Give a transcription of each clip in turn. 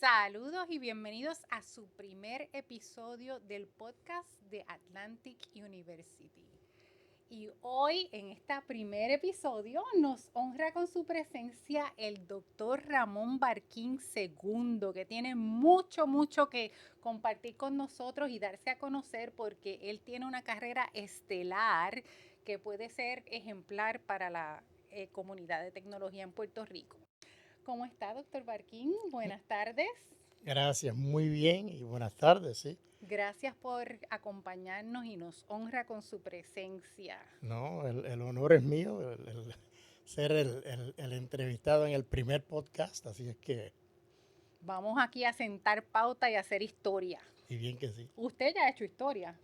Saludos y bienvenidos a su primer episodio del podcast de Atlantic University. Y hoy, en este primer episodio, nos honra con su presencia el doctor Ramón Barquín II, que tiene mucho que compartir con nosotros y darse a conocer porque él tiene una carrera estelar que puede ser ejemplar para la comunidad de tecnología en Puerto Rico. ¿Cómo está, doctor Barquín? Buenas tardes. Gracias, muy bien y buenas tardes, sí. Gracias por acompañarnos y nos honra con su presencia. No, el honor es mío, ser el entrevistado en el primer podcast, así es que, Vamos aquí a sentar pauta y hacer historia. y bien que sí. Usted ya ha hecho historia.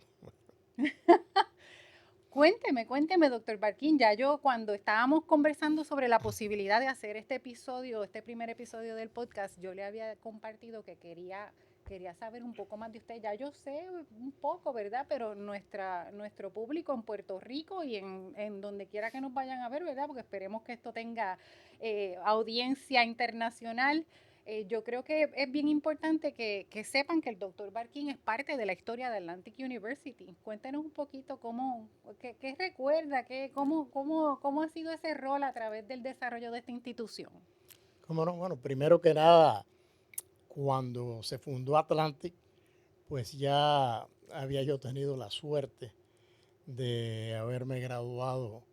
Cuénteme, doctor Barquín, ya yo cuando estábamos conversando sobre la posibilidad de hacer este episodio, este primer episodio del podcast, yo le había compartido que quería saber un poco más de usted. Ya yo sé un poco, ¿verdad? Pero nuestro público en Puerto Rico y en donde quiera que nos vayan a ver, ¿verdad? Porque esperemos que esto tenga audiencia internacional. Yo creo que es bien importante que sepan que el doctor Barquín es parte de la historia de Atlantic University. Cuéntenos un poquito qué recuerda, cómo ha sido ese rol a través del desarrollo de esta institución. ¿Cómo no? Bueno, primero que nada, cuando se fundó Atlantic, pues ya había yo tenido la suerte de haberme graduado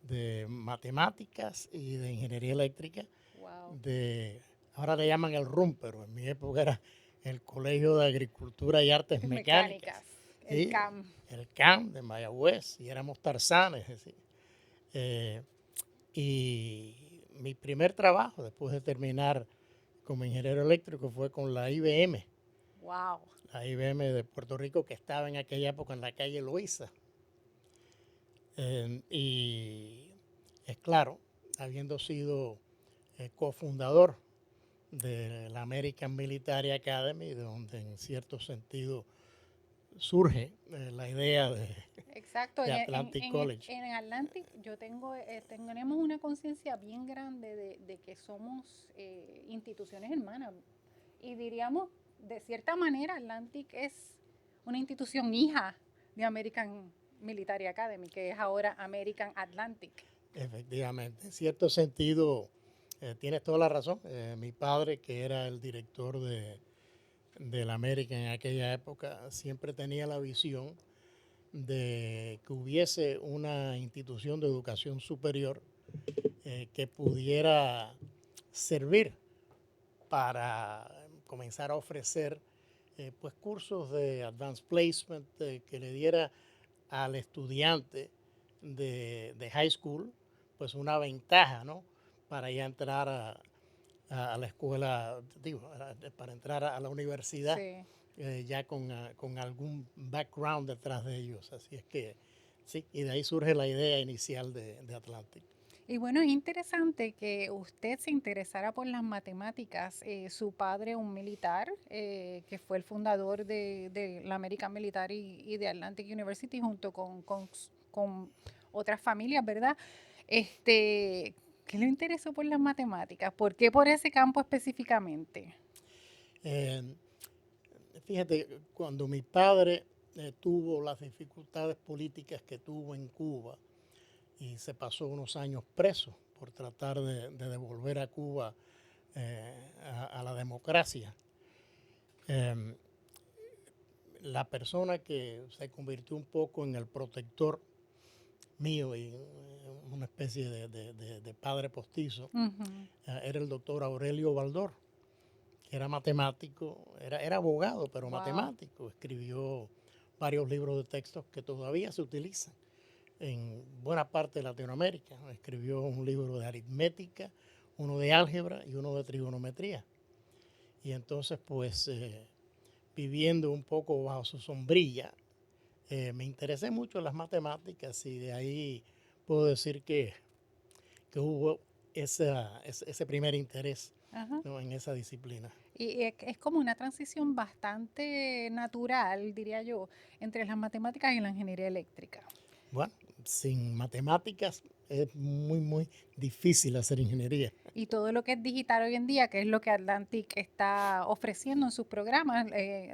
de matemáticas y de ingeniería eléctrica, Wow. de, ahora le llaman el RUM, pero en mi época era el Colegio de Agricultura y Artes Mecánicas, Mecánicas, el ¿sí? CAM. El CAM de Mayagüez, y éramos tarzanes, es decir, eh, y mi primer trabajo después de terminar como ingeniero eléctrico fue con Wow. la IBM de Puerto Rico, que estaba en aquella época en la calle Loíza. Y es claro, habiendo sido cofundador de la American Military Academy, donde en cierto sentido surge la idea Exacto, de Atlantic College. en Atlantic tenemos una conciencia bien grande de que somos instituciones hermanas y diríamos, de cierta manera, Atlantic es una institución hija de American Military Academy, que es ahora American Atlantic. Efectivamente, en cierto sentido, tienes toda la razón. Mi padre, que era el director de la América en aquella época, siempre tenía la visión de que hubiese una institución de educación superior que pudiera servir para comenzar a ofrecer pues cursos de advanced placement que le diera al estudiante de high school pues una ventaja, ¿no? Para ya entrar a la escuela, digo, para entrar a la universidad Sí. ya con algún background detrás de ellos. Así es que sí, y de ahí surge la idea inicial de Atlantic. Y bueno, es interesante que usted se interesara por las matemáticas. Su padre, un militar, que fue el fundador de la American Military y de Atlantic University, junto con otras familias, ¿verdad? ¿Qué le interesó por las matemáticas? ¿Por qué por ese campo específicamente? Eh, Fíjate, cuando mi padre tuvo las dificultades políticas que tuvo en Cuba y se pasó unos años preso por tratar de devolver a Cuba a la democracia, eh, la persona que se convirtió un poco en el protector mío y una especie de padre postizo, Ujú. era el doctor Aurelio Baldor, que era matemático, era abogado, pero Wow. matemático. Escribió varios libros de textos que todavía se utilizan en buena parte de Latinoamérica. Escribió un libro de aritmética, uno de álgebra y uno de trigonometría. Y entonces, pues, viviendo un poco bajo su sombrilla, me interesé mucho en las matemáticas y de ahí puedo decir que hubo ese primer interés, Ajá. ¿no? En esa disciplina. Y es como una transición bastante natural, diría yo, entre las matemáticas y la ingeniería eléctrica. Bueno, sin matemáticas es muy, muy difícil hacer ingeniería. Y todo lo que es digital hoy en día, que es lo que Atlantic está ofreciendo en sus programas,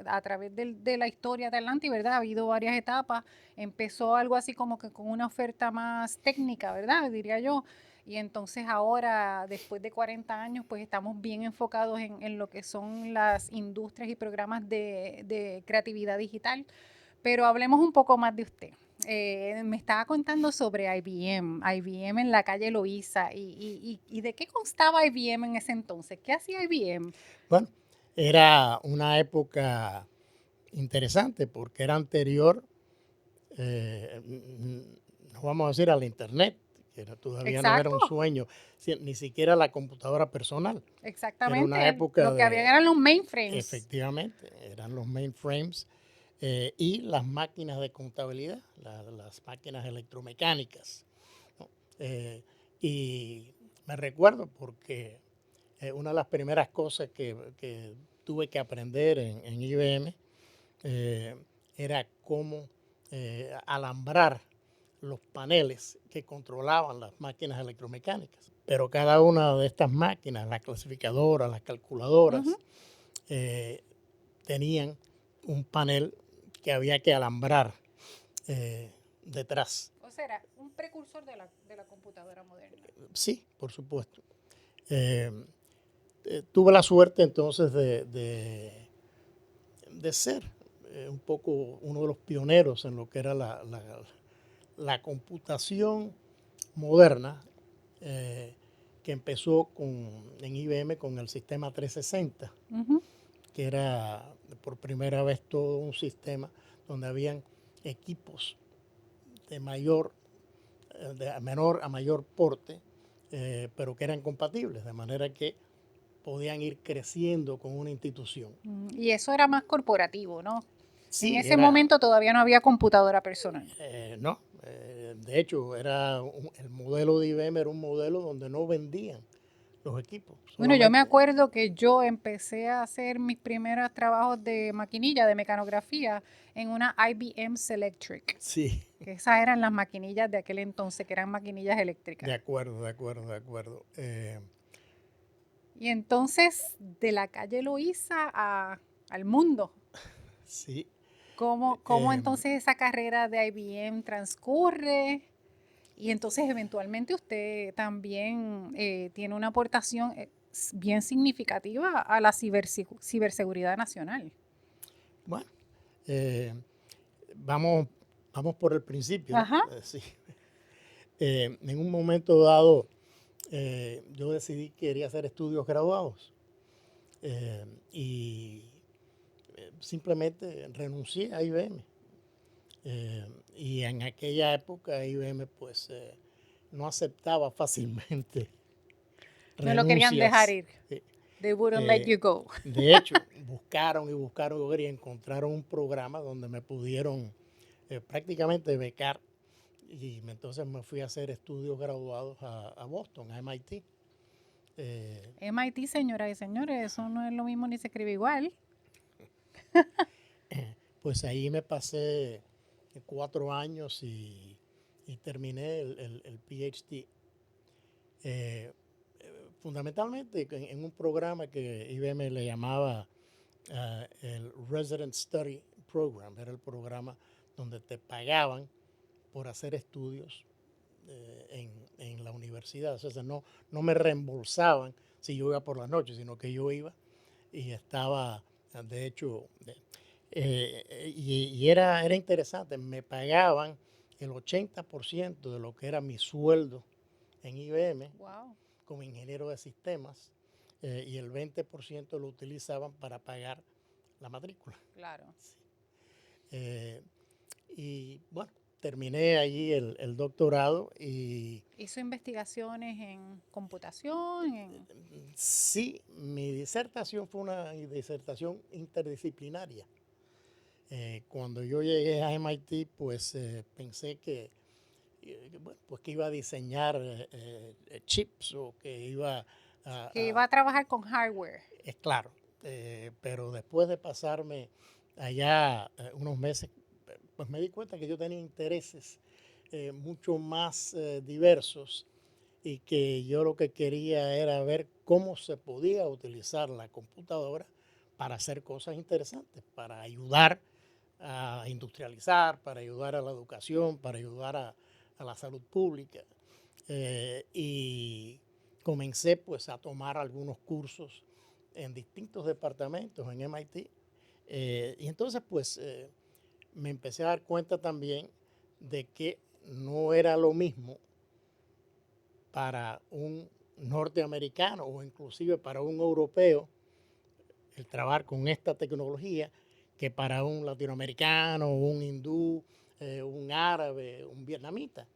a través de la historia de Atlantic, ¿verdad? Ha habido varias etapas. Empezó algo así como que con una oferta más técnica, ¿verdad? Diría yo. Y entonces ahora, después de 40 años, pues estamos bien enfocados en lo que son las industrias y programas de creatividad digital. Pero hablemos un poco más de usted. Me estaba contando sobre IBM en la calle Loíza. ¿Y de qué constaba IBM en ese entonces? ¿Qué hacía IBM? Bueno, era una época interesante porque era anterior, no vamos a decir a la internet, que todavía no era Exacto, un sueño, ni siquiera la computadora personal. Era una exactamente. época Lo que habían de, eran los mainframes. efectivamente, eran los mainframes y las máquinas de contabilidad, las máquinas electromecánicas, ¿no? Y me recuerdo porque una de las primeras cosas que tuve que aprender en IBM eh, era cómo alambrar los paneles que controlaban las máquinas electromecánicas. Pero cada una de estas máquinas, las clasificadoras, las Ujú. calculadoras, eh, tenían un panel que había que alambrar detrás. O sea, era un precursor de la computadora moderna. Sí, por supuesto. Eh, Tuve la suerte entonces de ser un poco uno de los pioneros en lo que era la computación moderna, eh, que empezó en IBM con el sistema 360, Ujú. que era por primera vez todo un sistema donde habían equipos de menor a mayor porte, pero que eran compatibles, de manera que podían ir creciendo con una institución. Y eso era más corporativo, ¿no? En Sí, ese momento todavía no había computadora personal. no, de hecho, el modelo de IBM era un modelo donde no vendían los equipos, Bueno, yo me solamente. acuerdo que yo empecé a hacer mis primeros trabajos de maquinilla, de mecanografía, en una IBM Selectric, Sí, que esas eran las maquinillas de aquel entonces, que eran maquinillas de eléctricas. acuerdo, de acuerdo, de acuerdo. Y entonces, de la calle Loíza al mundo, Sí, ¿cómo eh, entonces esa carrera de IBM transcurre? Y entonces eventualmente usted también tiene una aportación bien significativa a la ciberseguridad nacional. bueno, eh, vamos, vamos por el principio, ¿no? Ajá. Sí. En un momento dado, yo decidí que quería hacer estudios graduados y simplemente renuncié a IBM. Y en aquella época IBM pues no aceptaba fácilmente No lo querían dejar renuncias. ir. Eh, They wouldn't let eh, you go. de hecho, buscaron y buscaron y encontraron un programa donde me pudieron prácticamente becar y entonces me fui a hacer estudios graduados a Boston, a MIT. Eh, MIT, señoras y señores, eso no es lo mismo ni se escribe igual. pues ahí me pasé 4 años y terminé el PhD. Eh, Fundamentalmente en un programa que IBM le llamaba el Resident Study Program. Era el programa donde te pagaban por hacer estudios en la universidad. O sea, no me reembolsaban si yo iba por las noches, sino que yo iba y estaba, de hecho, y era interesante, me pagaban el 80% de lo que era mi sueldo en IBM Wow, como ingeniero de sistemas y el 20% lo utilizaban para pagar la matrícula. claro. Eh, y bueno, terminé allí el doctorado y Hizo investigaciones en computación, sí, mi disertación fue una disertación interdisciplinaria. Cuando yo llegué a MIT, pues pensé bueno, pues que iba a diseñar chips o que iba que iba a a trabajar con hardware. es claro, pero después de pasarme allá unos meses, pues me di cuenta que yo tenía intereses mucho más diversos y que yo lo que quería era ver cómo se podía utilizar la computadora para hacer cosas interesantes, para ayudar a industrializar, para ayudar a la educación, para ayudar a la salud pública. Y comencé pues a tomar algunos cursos en distintos departamentos en MIT. Y entonces pues me empecé a dar cuenta también de que no era lo mismo para un norteamericano o inclusive para un europeo el trabajar con esta tecnología que para un latinoamericano, un hindú, un árabe, un vietnamita.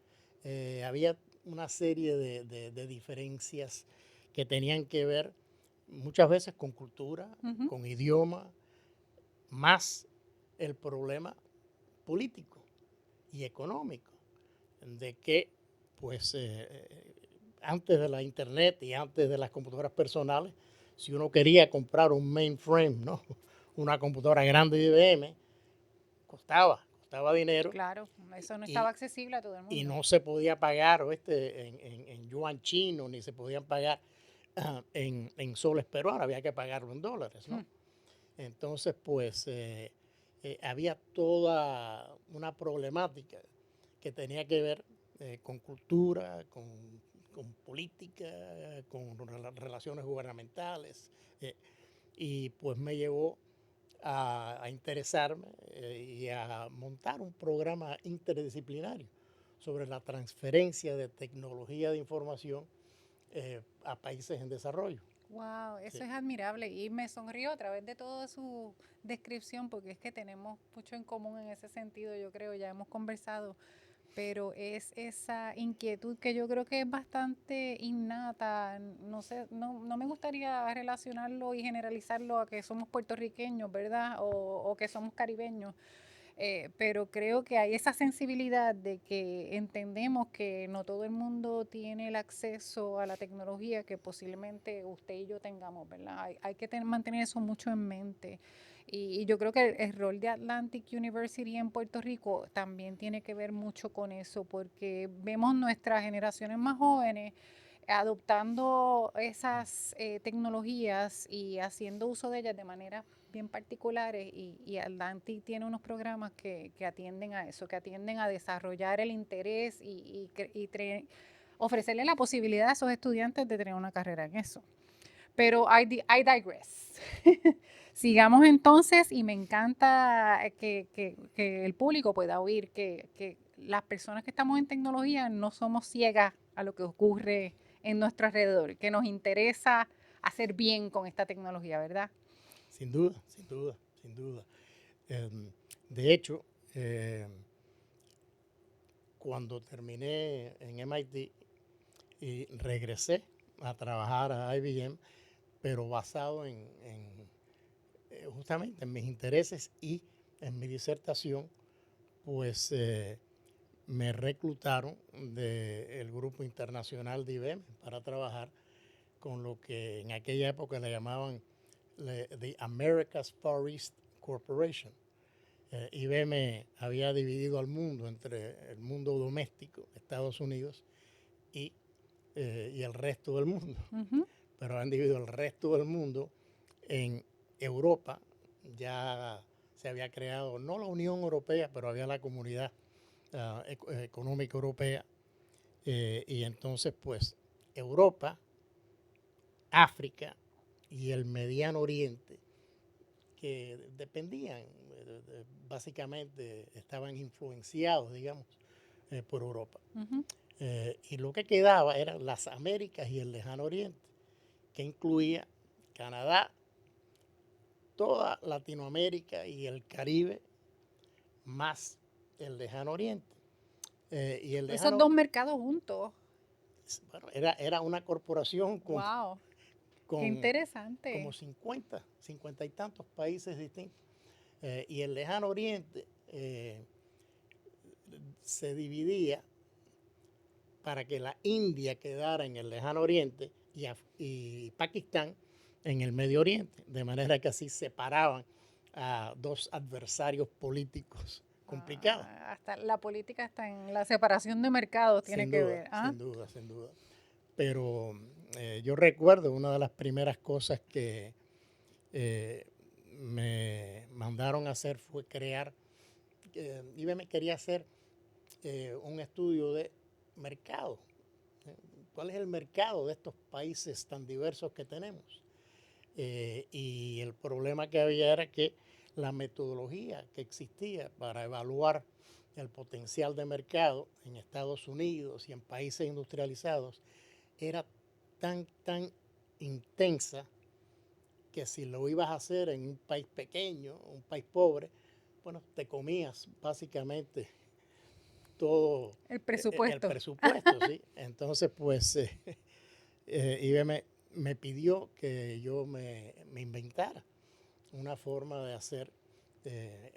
Había una serie de diferencias que tenían que ver muchas veces con cultura, con idioma, más el problema político y económico, de que pues antes de la internet y antes de las computadoras personales, si uno quería comprar un mainframe, ¿no? Una computadora grande de IBM, costaba dinero. Claro, eso no estaba y, accesible a todo el y mundo. no se podía pagar en yuan chino, ni se podían pagar en soles peruanos, había que pagarlo en dólares, ¿no? Entonces, pues había toda una problemática que tenía que ver con cultura, con política, con relaciones gubernamentales, y pues me llevó a interesarme y a montar un programa interdisciplinario sobre la transferencia de tecnología de información a países en desarrollo. Wow, eso Sí. es admirable y me sonrió a través de toda su descripción porque es que tenemos mucho en común en ese sentido, yo creo, ya hemos conversado, pero es esa inquietud que yo creo que es bastante innata, no sé, no me gustaría relacionarlo y generalizarlo a que somos puertorriqueños, ¿verdad? O que somos caribeños. Pero creo que hay esa sensibilidad de que entendemos que no todo el mundo tiene el acceso a la tecnología que posiblemente usted y yo tengamos, ¿verdad? Hay que mantener eso mucho en mente. Y yo creo que el rol de Atlantic University en Puerto Rico también tiene que ver mucho con eso, porque vemos nuestras generaciones más jóvenes adoptando esas tecnologías y haciendo uso de ellas de manera bien particulares y Atlantic tiene unos programas que atienden a eso, que atienden a desarrollar el interés ofrecerle la posibilidad a esos estudiantes de tener una carrera en eso. Pero I digress. Sigamos entonces y me encanta que el público pueda oír que las personas que estamos en tecnología no somos ciegas a lo que ocurre en nuestro alrededor, que nos interesa hacer bien con esta tecnología, ¿verdad? Sin duda, sin duda, sin duda. De hecho, cuando terminé en MIT y regresé a trabajar a IBM, pero basado justamente en mis intereses y en mi disertación, pues me reclutaron del grupo internacional de IBM para trabajar con lo que en aquella época le llamaban the America's Far East Corporation. IBM había dividido al mundo entre el mundo doméstico, Estados Unidos, y el resto del mundo. Pero han dividido el resto del mundo en Europa. Ya se había creado, no la Unión Europea, pero había la Comunidad Económica Europea. Y entonces, pues, Europa, África y el Mediano Oriente, que dependían, básicamente estaban influenciados, digamos, por Europa. Y lo que quedaba eran las Américas y el Lejano Oriente, que incluía Canadá, toda Latinoamérica y el Caribe, más el Lejano Oriente. Y el Esos Lejano, dos mercados juntos. bueno, era una corporación Wow, qué con como interesante. 50 y tantos países distintos. Y el Lejano Oriente se dividía para que la India quedara en el Lejano Oriente y Pakistán en el Medio Oriente, de manera que así separaban a dos adversarios políticos complicado. Hasta la política está en la separación de mercados, tiene Sin que duda, ver. sin duda, sin duda. Pero yo recuerdo una de las primeras cosas que me mandaron a hacer fue crear, IBM quería hacer un estudio de mercado. ¿Cuál es el mercado de estos países tan diversos que tenemos? Y el problema que había era que la metodología que existía para evaluar el potencial de mercado en Estados Unidos y en países industrializados era tan intensa que si lo ibas a hacer en un país pequeño, un país pobre, bueno, te comías básicamente todo El el presupuesto. presupuesto, ¿sí? Entonces, pues, IBM me pidió que yo me inventara una forma de hacer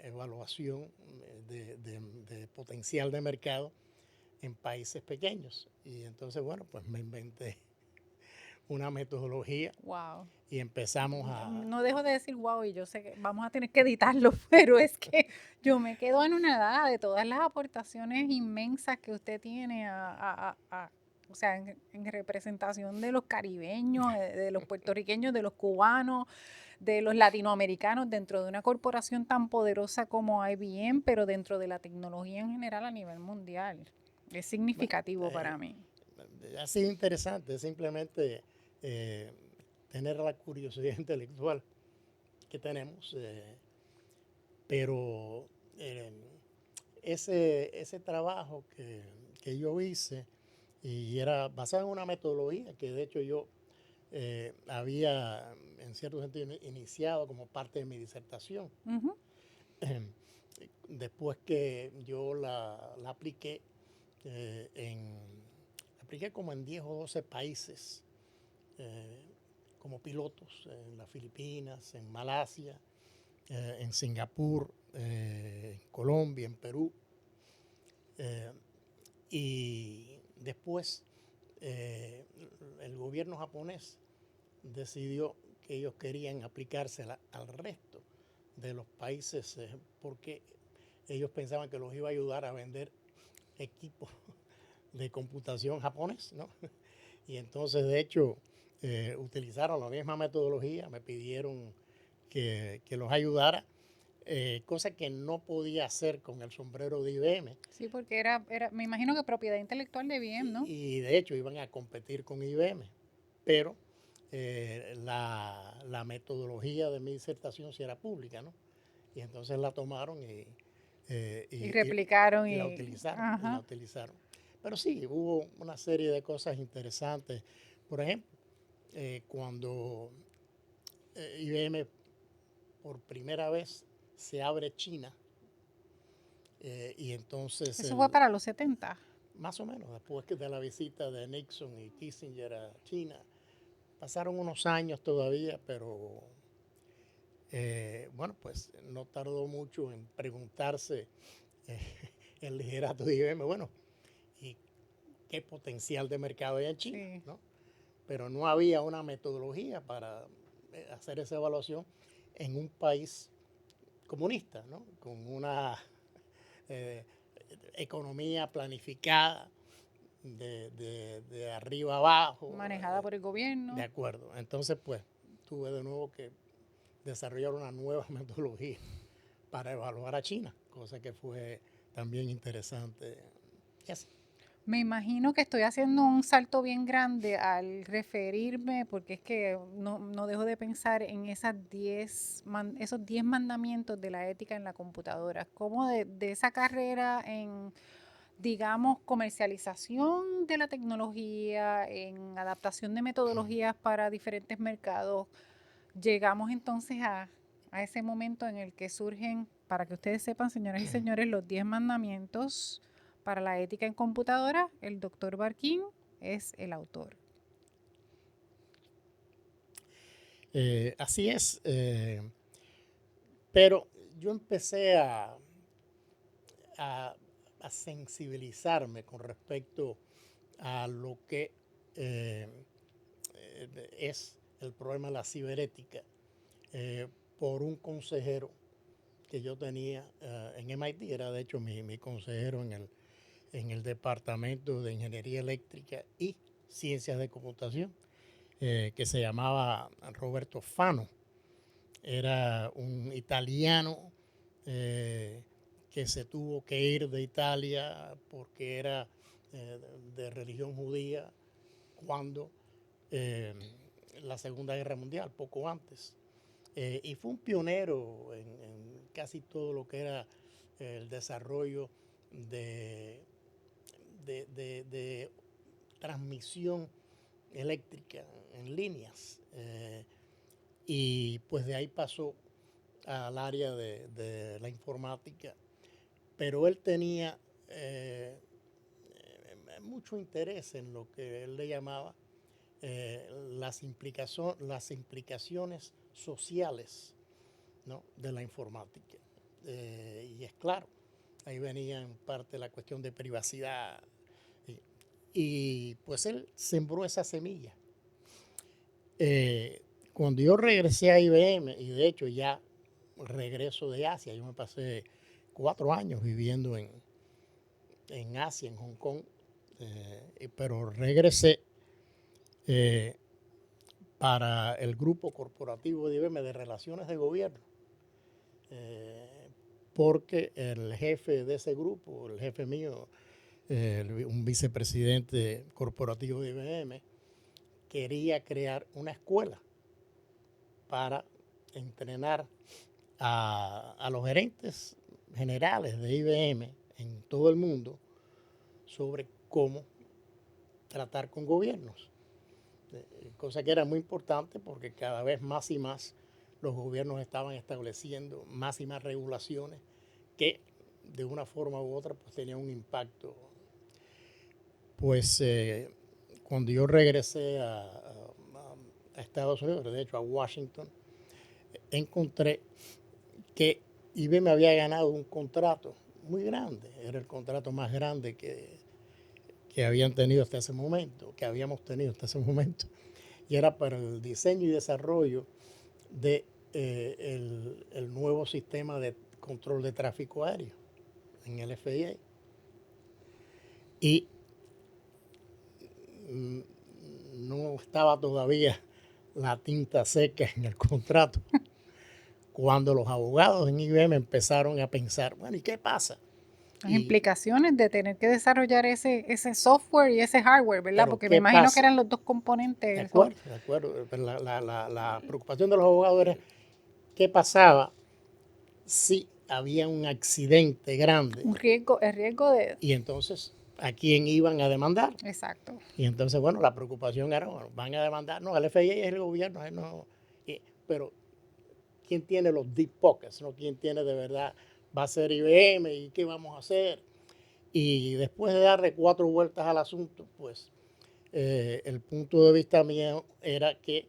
evaluación de potencial de mercado en países pequeños. Y entonces, bueno, pues me inventé una metodología Wow. y empezamos No dejo de decir wow, y yo sé que vamos a tener que editarlo, pero es que yo me quedo anonadada de todas las aportaciones inmensas que usted tiene o sea, en representación de los caribeños, de los puertorriqueños, de los cubanos, de los latinoamericanos, dentro de una corporación tan poderosa como IBM, pero dentro de la tecnología en general a nivel mundial. Es bueno, significativo para mí. ha sido interesante simplemente eh, tener la curiosidad intelectual que tenemos, pero eh, ese trabajo que yo hice y era basado en una metodología que de hecho yo había en cierto sentido iniciado como parte de mi disertación. Ujú. Después que yo la apliqué, la apliqué como en 10 o 12 países, eh, como pilotos, en las Filipinas, en Malasia, en Singapur, en Colombia, en Perú. Eh, y después eh, el gobierno japonés decidió que ellos querían aplicársela al resto de los países porque ellos pensaban que los iba a ayudar a vender equipos de computación japonés, ¿no? Y entonces, de hecho, utilizaron la misma metodología, me pidieron que los ayudara, cosa que no podía hacer con el sombrero de IBM. Sí, porque me imagino que propiedad intelectual de IBM, ¿no? Y de hecho iban a competir con IBM, pero la metodología de mi disertación sí era pública, ¿no? Y entonces la tomaron Y replicaron y la y... utilizaron, y la Ajá. utilizaron. Pero sí, hubo una serie de cosas interesantes. Por ejemplo, cuando IBM por primera vez se abre China, y entonces Eso fue para los 70. más o menos después de la visita de Nixon y Kissinger a China, pasaron unos años todavía, pero bueno, pues no tardó mucho en preguntarse eh, el liderato de IBM, bueno, ¿y qué potencial de mercado hay en China? Sí. ¿No? Pero no había una metodología para hacer esa evaluación en un país comunista, ¿no? Con una eh, economía planificada de arriba abajo, Manejada por el de gobierno. acuerdo. Entonces, pues, tuve de nuevo que desarrollar una nueva metodología para evaluar a China, cosa que fue también interesante. Yes. Me imagino que estoy haciendo un salto bien grande al referirme, porque es que no dejo de pensar en esos 10 mandamientos de la ética en la computadora. Como de esa carrera en, digamos, comercialización de la tecnología, en adaptación de metodologías para diferentes mercados, llegamos entonces a ese momento en el que surgen, para que ustedes sepan, señoras y señores, los 10 mandamientos para la ética en computadora. El doctor Barquín es el autor. Así es, pero yo empecé a, a sensibilizarme con respecto a lo que eh, es el problema de la ciberética por un consejero que yo tenía en MIT, era de hecho mi consejero en el Departamento de Ingeniería Eléctrica y Ciencias de Computación, que se llamaba Roberto Fano. Era un italiano que se tuvo que ir de Italia porque era de religión judía cuando la Segunda Guerra Mundial, poco antes. Y fue un pionero en casi todo lo que era el desarrollo de transmisión eléctrica en líneas. Y pues de ahí pasó al área de la informática. Pero él tenía mucho interés en lo que él le llamaba las implicaciones sociales, ¿no?, de la informática. Y es claro, ahí venía en parte la cuestión de privacidad. Y pues él sembró esa semilla. Cuando yo regresé a IBM, y de hecho ya regreso de Asia, yo me pasé 4 años viviendo en Asia, en Hong Kong, pero regresé para el grupo corporativo de IBM de relaciones de gobierno, porque el jefe de ese grupo, el jefe mío, un vicepresidente corporativo de IBM, quería crear una escuela para entrenar a los gerentes generales de IBM en todo el mundo sobre cómo tratar con gobiernos. Cosa que era muy importante porque cada vez más y más los gobiernos estaban estableciendo más y más regulaciones que de una forma u otra pues tenían un impacto. Pues cuando yo regresé a Estados Unidos, de hecho a Washington, encontré que IBM había ganado un contrato muy grande, era el contrato más grande que habían tenido hasta ese momento, que habíamos tenido hasta ese momento, y era para el diseño y desarrollo de el nuevo sistema de control de tráfico aéreo en el FAA. Y no estaba todavía la tinta seca en el contrato cuando los abogados en IBM empezaron a pensar, bueno, ¿y qué pasa? Las implicaciones de tener que desarrollar ese software y ese hardware, ¿verdad? Porque me imagino pasa? que eran los dos componentes. De acuerdo. Pero la preocupación de los abogados era qué pasaba si había un accidente grande. El riesgo de... Y entonces, ¿a quién iban a demandar? Exacto. Y entonces, bueno, la preocupación era, bueno, van a demandar, no, el FAA es el gobierno, no, pero ¿quién tiene los deep pockets? ¿No? ¿Quién tiene de verdad? Va a ser IBM y qué vamos a hacer. Y después de darle 4 vueltas al asunto, pues el punto de vista mío era que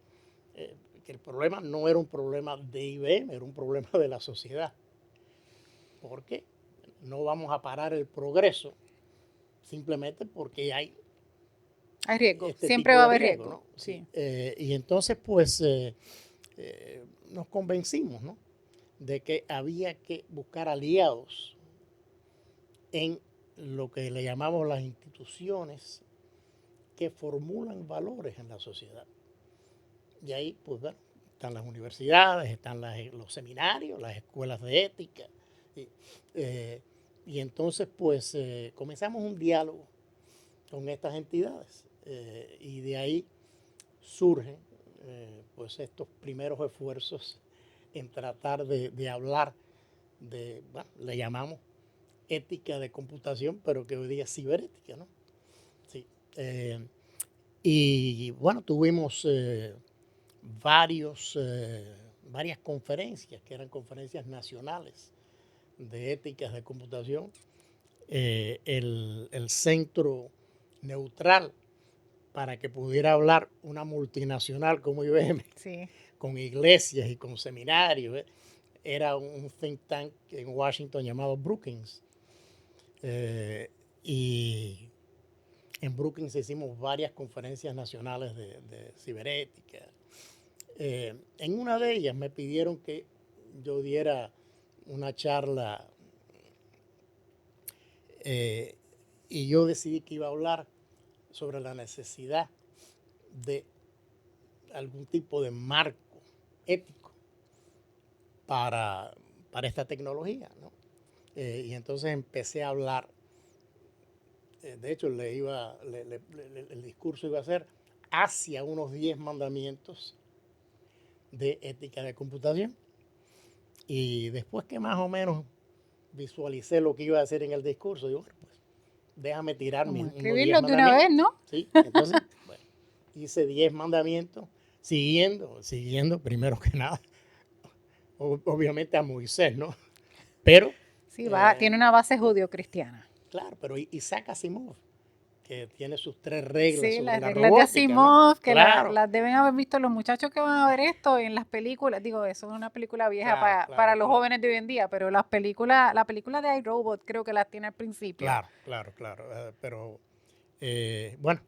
el problema no era un problema de IBM, era un problema de la sociedad. Porque no vamos a parar el progreso simplemente porque hay riesgo, este siempre tipo va a de haber riesgo, riesgo. ¿no? Sí. Y entonces, pues, nos convencimos, ¿no?, de que había que buscar aliados en lo que le llamamos las instituciones que formulan valores en la sociedad. Y ahí, pues, bueno, están las universidades, están los seminarios, las escuelas de ética. Y entonces, pues, comenzamos un diálogo con estas entidades. Y de ahí surgen, pues, estos primeros esfuerzos en tratar de hablar de, bueno, le llamamos ética de computación, pero que hoy día es ciberética, ¿no? Sí. Y bueno, tuvimos varias conferencias, que eran conferencias nacionales de éticas de computación. El centro neutral para que pudiera hablar una multinacional como IBM, Sí. con iglesias y con seminarios, era un think tank en Washington llamado Brookings. Y en Brookings hicimos varias conferencias nacionales de ciberética. En una de ellas me pidieron que yo diera una charla y yo decidí que iba a hablar sobre la necesidad de algún tipo de marco ético para, esta tecnología, ¿no? Y entonces empecé a hablar, de hecho el discurso iba a ser hacia unos 10 mandamientos de ética de computación. Y después que más o menos visualicé lo que iba a hacer en el discurso, digo, bueno, pues déjame tirar Vamos a unos 10 escribirlos de una mandamientos. vez, ¿no? ¿Sí? Entonces, bueno, hice 10 mandamientos siguiendo primero que nada, obviamente a Moisés, ¿no? Pero, Sí, tiene una base judio-cristiana. claro, pero Isaac Asimov, que tiene sus 3 reglas Sí, sobre las la reglas de robótica, ¿no? Asimov, que Claro, las deben haber visto los muchachos que van a ver esto en las películas. Digo, eso es una película vieja para los jóvenes de hoy en día, pero la película de iRobot creo que las tiene al principio. Claro. Pero, bueno,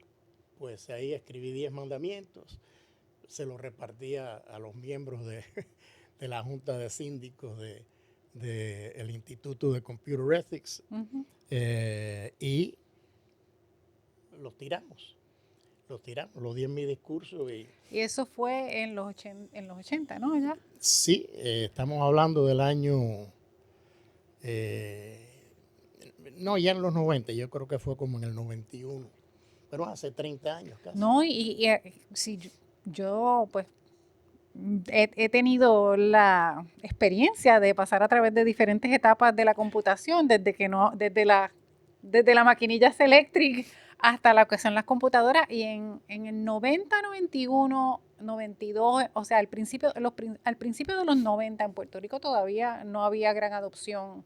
pues ahí escribí 10 mandamientos, se los repartía a los miembros de la Junta de Síndicos del Instituto de Computer Ethics, y los tiramos, los di en mi discurso. Y eso fue en los 80, ¿no? ¿Ya? sí, estamos hablando del año, no, ya en los 90, yo creo que fue como en el 91, pero hace 30 años casi. No, si yo pues he tenido la experiencia de pasar a través de diferentes etapas de la computación, desde la maquinilla Selectric hasta lo que son las computadoras, y en el 90, 91, 92, o sea, al principio de los 90 en Puerto Rico todavía no había gran adopción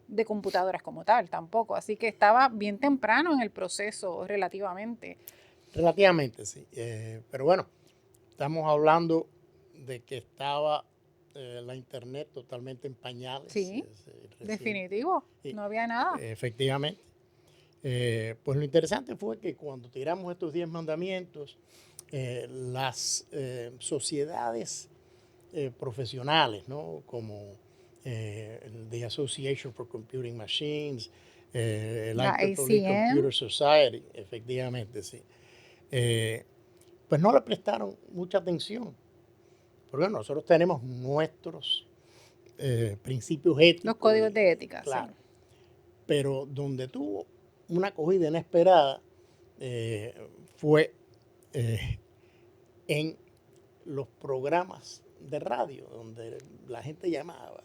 de computadoras como tal tampoco, así que estaba bien temprano en el proceso relativamente. Relativamente, sí. Pero bueno, estamos hablando de que estaba la internet totalmente en pañales. Sí, definitivo, no había nada. Efectivamente. Pues lo interesante fue que cuando tiramos estos 10 mandamientos, las sociedades profesionales, ¿no? Como the Association for Computing Machines, el IEEE Computer Society, efectivamente, sí. Pues no le prestaron mucha atención, porque nosotros tenemos nuestros principios éticos. Los códigos de ética, claro, sí. Pero donde tuvo una acogida inesperada fue en los programas de radio, donde la gente llamaba.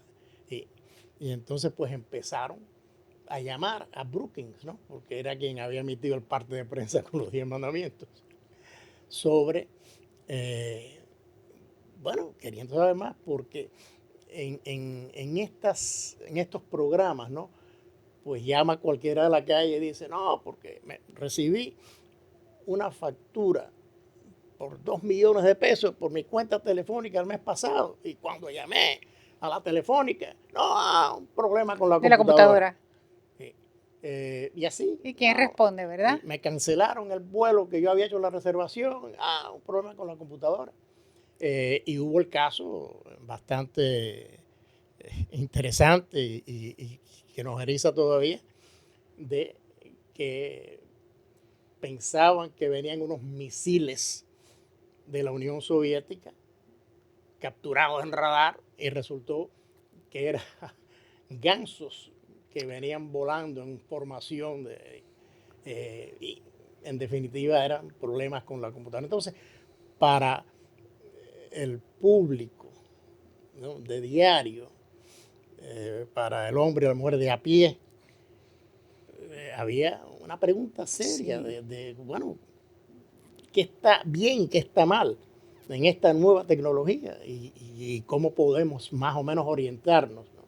Y entonces pues empezaron a llamar a Brookings, ¿no? Porque era quien había emitido el parte de prensa con los 10 mandamientos, sobre, bueno, queriendo saber más, porque en estos programas, ¿no? Pues llama cualquiera de la calle y dice, no, porque recibí una factura por 2 millones de pesos por mi cuenta telefónica el mes pasado, y cuando llamé a la telefónica, no, un problema con la computadora. Sí. Y así. ¿Y quién responde, verdad? Me cancelaron el vuelo que yo había hecho la reservación, un problema con la computadora. Y hubo el caso bastante interesante y que nos eriza todavía, de que pensaban que venían unos misiles de la Unión Soviética capturados en radar, y resultó que eran gansos que venían volando en formación y en definitiva eran problemas con la computadora. Entonces, para el público, ¿no? De diario, para el hombre y la mujer de a pie, había una pregunta seria, sí, bueno, ¿qué está bien y qué está mal en esta nueva tecnología? Y cómo podemos más o menos orientarnos, ¿no?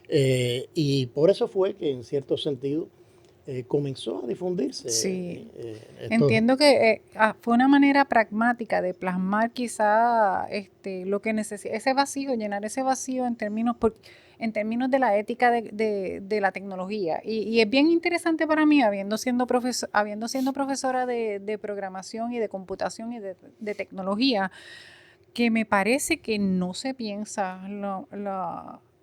Y por eso fue que en cierto sentido comenzó a difundirse. Sí. Entiendo que fue una manera pragmática de plasmar quizá lo que necesita, ese vacío, llenar ese vacío en términos de la ética de la tecnología. Y es bien interesante para mí, habiendo siendo profesora de programación y de computación y de tecnología, que me parece que no se piensa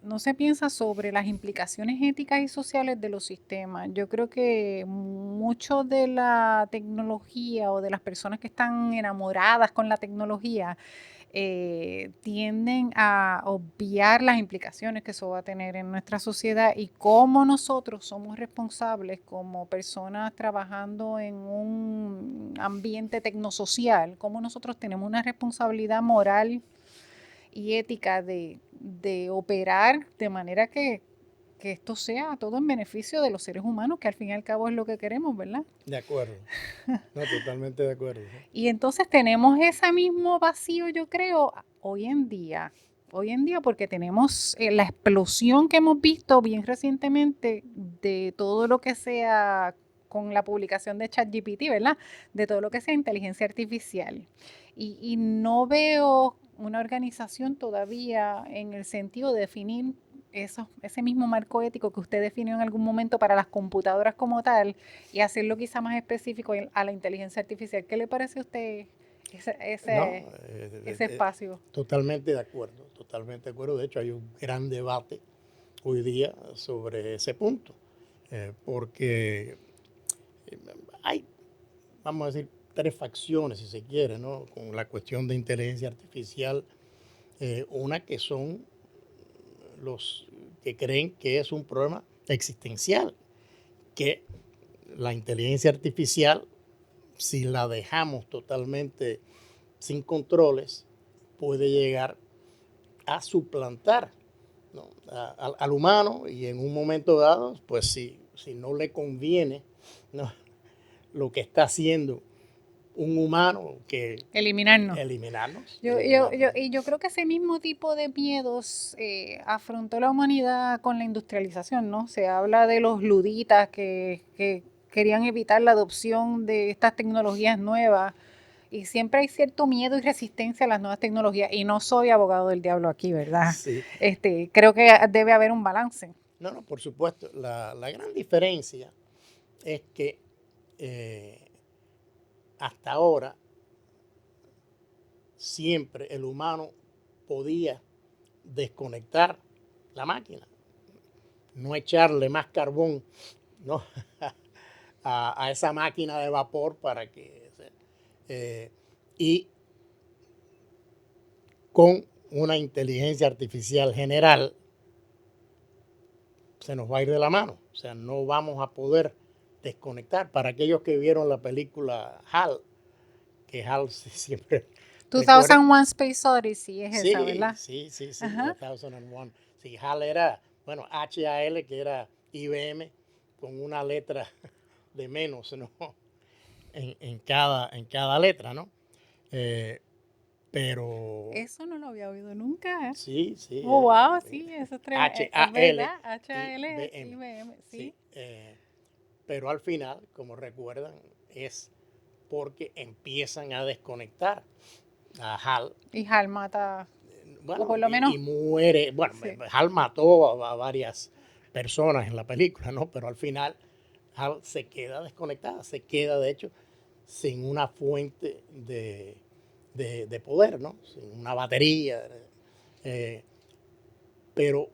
no se piensa sobre las implicaciones éticas y sociales de los sistemas. Yo creo que mucho de la tecnología o de las personas que están enamoradas con la tecnología tienden a obviar las implicaciones que eso va a tener en nuestra sociedad y cómo nosotros somos responsables como personas trabajando en un ambiente tecnosocial, cómo nosotros tenemos una responsabilidad moral y ética de operar de manera que esto sea todo en beneficio de los seres humanos, que al fin y al cabo es lo que queremos, ¿verdad? De acuerdo. No, totalmente de acuerdo. ¿Sí? Y entonces tenemos ese mismo vacío, yo creo, hoy en día. Hoy en día porque tenemos la explosión que hemos visto bien recientemente de todo lo que sea con la publicación de ChatGPT, ¿verdad? De todo lo que sea inteligencia artificial. Y no veo una organización todavía en el sentido de definir ese mismo marco ético que usted definió en algún momento para las computadoras como tal y hacerlo quizá más específico a la inteligencia artificial. ¿Qué le parece a usted ese, No, ese, ese espacio? totalmente de acuerdo, totalmente de acuerdo. De hecho, hay un gran debate hoy día sobre ese punto, porque hay, vamos a decir, tres facciones, si se quiere, ¿no? Con la cuestión de inteligencia artificial. Una que son los que creen que es un problema existencial, que la inteligencia artificial, si la dejamos totalmente sin controles, puede llegar a suplantar, ¿no? Al humano y en un momento dado, pues si no le conviene, ¿no? Lo que está haciendo un humano, que Eliminarnos. eliminarnos, Y yo creo que ese mismo tipo de miedos afrontó la humanidad con la industrialización, ¿no? Se habla de los luditas que querían evitar la adopción de estas tecnologías nuevas y siempre hay cierto miedo y resistencia a las nuevas tecnologías y no soy abogado del diablo aquí, ¿verdad? Sí. Creo que debe haber un balance. No, por supuesto. La gran diferencia es que hasta ahora siempre el humano podía desconectar la máquina, no echarle más carbón, ¿no? a esa máquina de vapor para que... y con una inteligencia artificial general se nos va a ir de la mano. O sea, no vamos a poder desconectar. Para aquellos que vieron la película HAL, que HAL siempre recuerda. 2001 Space Odyssey es esa, Sí, ¿verdad? sí, sí, sí, Ajá. 2001. Sí, HAL era, bueno, HAL, que era IBM, con una letra de menos, ¿no? En cada letra, ¿no? Eh, pero Eso no lo había oído nunca. sí, sí, Oh, wow, sí, eso es, es HAL, verdad. HAL, IBM, IBM, sí. sí. Pero al final, como recuerdan, es porque empiezan a desconectar a Hal. Y Hal mata, o Bueno, por lo menos, y muere. Bueno, sí. Hal mató a varias personas en la película, ¿no? Pero al final Hal se queda desconectada, se queda de hecho sin una fuente de poder, ¿no? Sin una batería. Eh, pero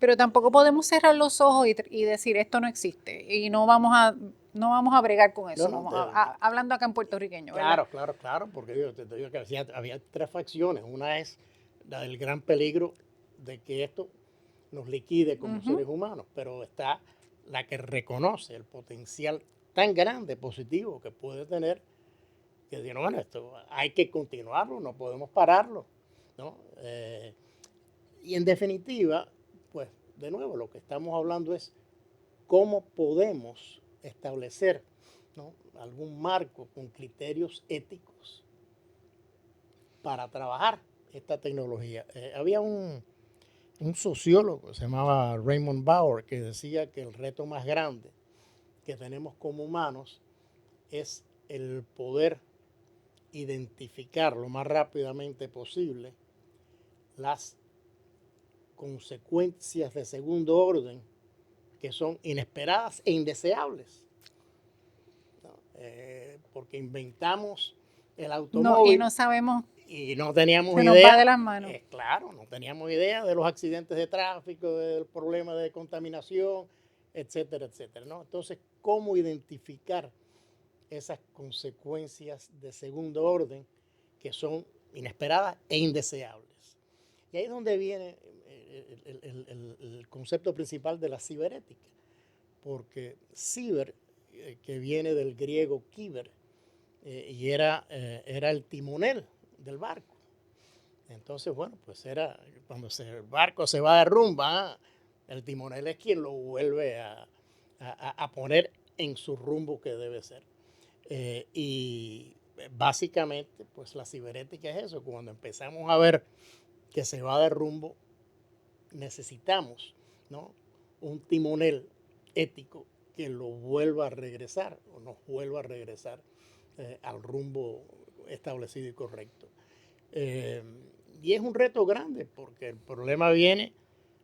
Pero tampoco podemos cerrar los ojos y decir esto no existe y no vamos a bregar con no, eso, no, hablando acá en puertorriqueño, ¿verdad? claro, claro, claro, porque te digo que había tres facciones. Una es la del gran peligro de que esto nos liquide como Ujú. seres humanos, pero está la que reconoce el potencial tan grande positivo que puede tener, que dice, no, bueno, esto hay que continuarlo, no podemos pararlo, ¿no? Y en definitiva, pues de nuevo, lo que estamos hablando es cómo podemos establecer, ¿no? Algún marco con criterios éticos para trabajar esta tecnología. Había un sociólogo, se llamaba Raymond Bauer, que decía que el reto más grande que tenemos como humanos es el poder identificar lo más rápidamente posible las consecuencias de segundo orden que son inesperadas e indeseables. ¿No? Porque inventamos el No, y automóvil no sabemos y no teníamos Se nos idea. va de las manos. Claro, no teníamos idea de los accidentes de tráfico, del problema de contaminación, etcétera, etcétera, ¿no? Entonces, ¿cómo identificar esas consecuencias de segundo orden que son inesperadas e indeseables? Y ahí es donde viene el concepto principal de la ciberética, porque ciber, que viene del griego kiber, y era el timonel del barco. Entonces, bueno, pues era cuando el barco se va de rumba, el timonel es quien lo vuelve a poner en su rumbo que debe ser. Y básicamente, pues la ciberética es eso. Cuando empezamos a ver que se va de rumbo, necesitamos, ¿no?, un timonel ético que lo vuelva a regresar o nos vuelva a regresar al rumbo establecido y correcto. Y es un reto grande porque el problema viene,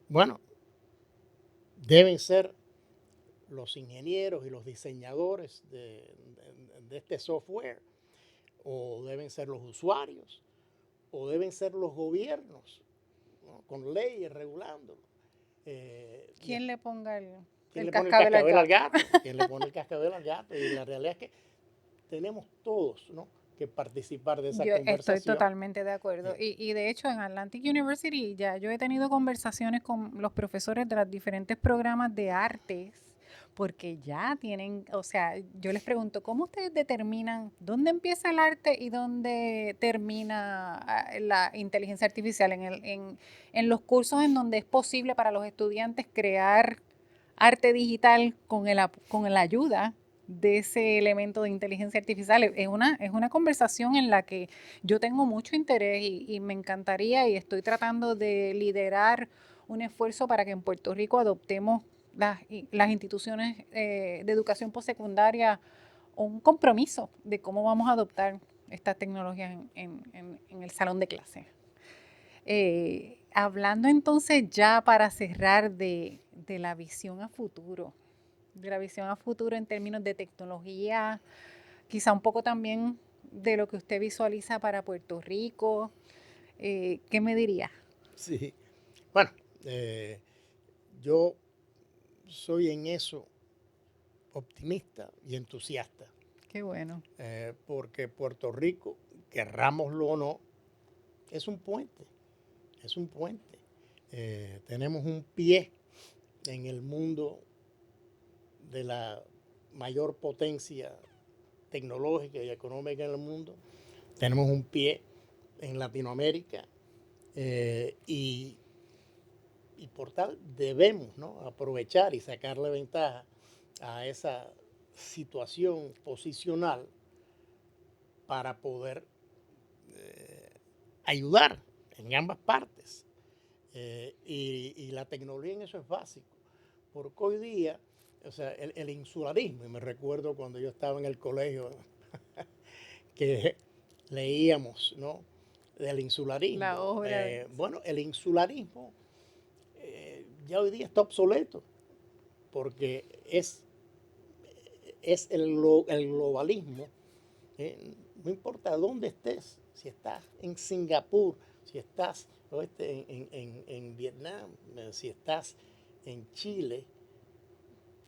bueno, deben ser los ingenieros y los diseñadores de este software, o deben ser los usuarios, o deben ser los gobiernos, ¿no?, con leyes regulándolo. ¿Quién le ponga ¿Quién el le pone el cascabel cascabel al al gato? gato? ¿Quién le pone el cascabel al gato? Y la realidad es que tenemos todos, ¿no?, que participar de esa Yo estoy conversación. totalmente de acuerdo. Y de hecho en Atlantic University ya yo he tenido conversaciones con los profesores de los diferentes programas de artes, porque ya tienen, o sea, yo les pregunto, ¿cómo ustedes determinan dónde empieza el arte y dónde termina la inteligencia artificial? En los cursos en donde es posible para los estudiantes crear arte digital con la ayuda de ese elemento de inteligencia artificial. Es una conversación en la que yo tengo mucho interés y me encantaría, y estoy tratando de liderar un esfuerzo para que en Puerto Rico adoptemos las instituciones de educación postsecundaria un compromiso de cómo vamos a adoptar estas tecnologías en el salón de clase. Hablando entonces ya para cerrar de la visión a futuro, en términos de tecnología, quizá un poco también de lo que usted visualiza para Puerto Rico, ¿qué me diría? Sí, bueno, yo soy en eso optimista y entusiasta, Qué bueno. porque Puerto Rico, querrámoslo o no, es un puente, es un puente. Tenemos un pie en el mundo de la mayor potencia tecnológica y económica en el mundo. Tenemos un pie en Latinoamérica, y por tal debemos, ¿no?, aprovechar y sacarle ventaja a esa situación posicional para poder ayudar en ambas partes. Y la tecnología en eso es básico, porque hoy día, o sea, el insularismo, y me recuerdo cuando yo estaba en el colegio que leíamos, ¿no?, del insularismo. La obra. Bueno, el insularismo ya hoy día está obsoleto, porque es el globalismo. No importa dónde estés, si estás en Singapur, si estás en Vietnam, si estás en Chile,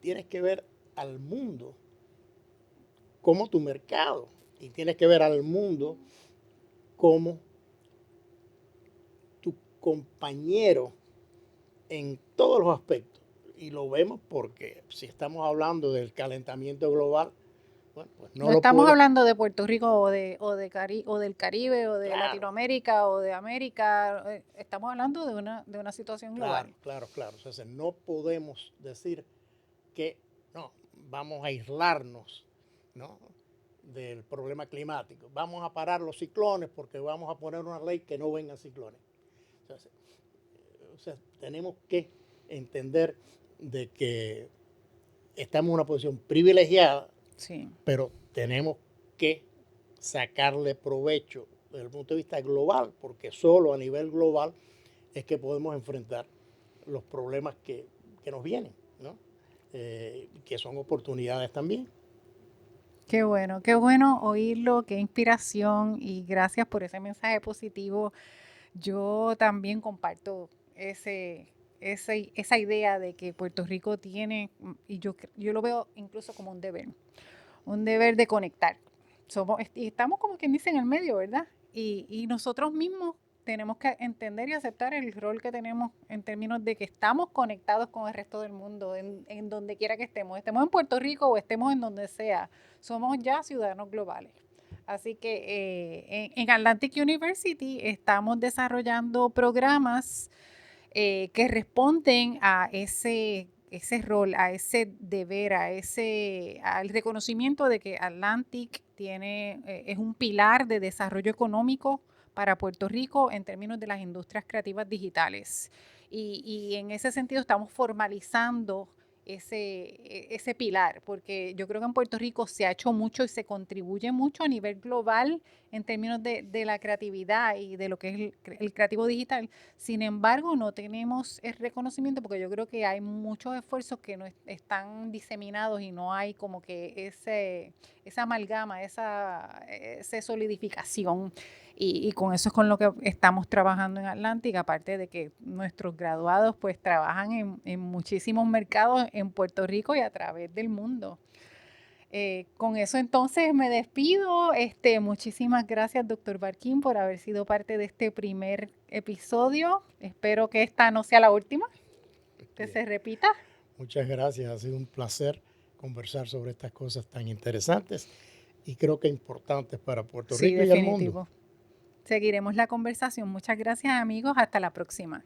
tienes que ver al mundo como tu mercado y tienes que ver al mundo como tu compañero en todos los aspectos. Y lo vemos porque si estamos hablando del calentamiento global, bueno, pues No estamos hablando de Puerto Rico o del Caribe o de Claro, Latinoamérica o de América, estamos hablando de una situación global. claro. Entonces no podemos decir que no, vamos a aislarnos, ¿no?, del problema climático. Vamos a parar los ciclones porque vamos a poner una ley que no vengan ciclones. Entonces, o sea, tenemos que entender de que estamos en una posición privilegiada, Sí. pero tenemos que sacarle provecho desde el punto de vista global, porque solo a nivel global es que podemos enfrentar los problemas que nos vienen, ¿no? Que son oportunidades también. qué bueno oírlo, qué inspiración y gracias por ese mensaje positivo. Yo también comparto esa idea de que Puerto Rico tiene, y yo lo veo incluso como un deber de conectar. Y estamos como quien dice en el medio, ¿verdad? Y nosotros mismos tenemos que entender y aceptar el rol que tenemos en términos de que estamos conectados con el resto del mundo, en donde quiera que estemos en Puerto Rico o estemos en donde sea, somos ya ciudadanos globales. Así que en Atlantic University estamos desarrollando programas que responden a ese rol, a ese deber, al reconocimiento de que Atlantic es un pilar de desarrollo económico para Puerto Rico en términos de las industrias creativas digitales. Y en ese sentido estamos formalizando ese pilar, porque yo creo que en Puerto Rico se ha hecho mucho y se contribuye mucho a nivel global en términos de la creatividad y de lo que es el creativo digital. Sin embargo, no tenemos el reconocimiento porque yo creo que hay muchos esfuerzos que no están diseminados y no hay como que esa amalgama, esa solidificación. Y con eso es con lo que estamos trabajando en Atlantic, aparte de que nuestros graduados pues trabajan en muchísimos mercados en Puerto Rico y a través del mundo. Con eso entonces me despido. Muchísimas gracias, doctor Barquín, por haber sido parte de este primer episodio. Espero que esta no sea la última, que se repita. Muchas gracias, ha sido un placer conversar sobre estas cosas tan interesantes y creo que importantes para Puerto Sí, Rico y el mundo. definitivo. Seguiremos la conversación. Muchas gracias, amigos. Hasta la próxima.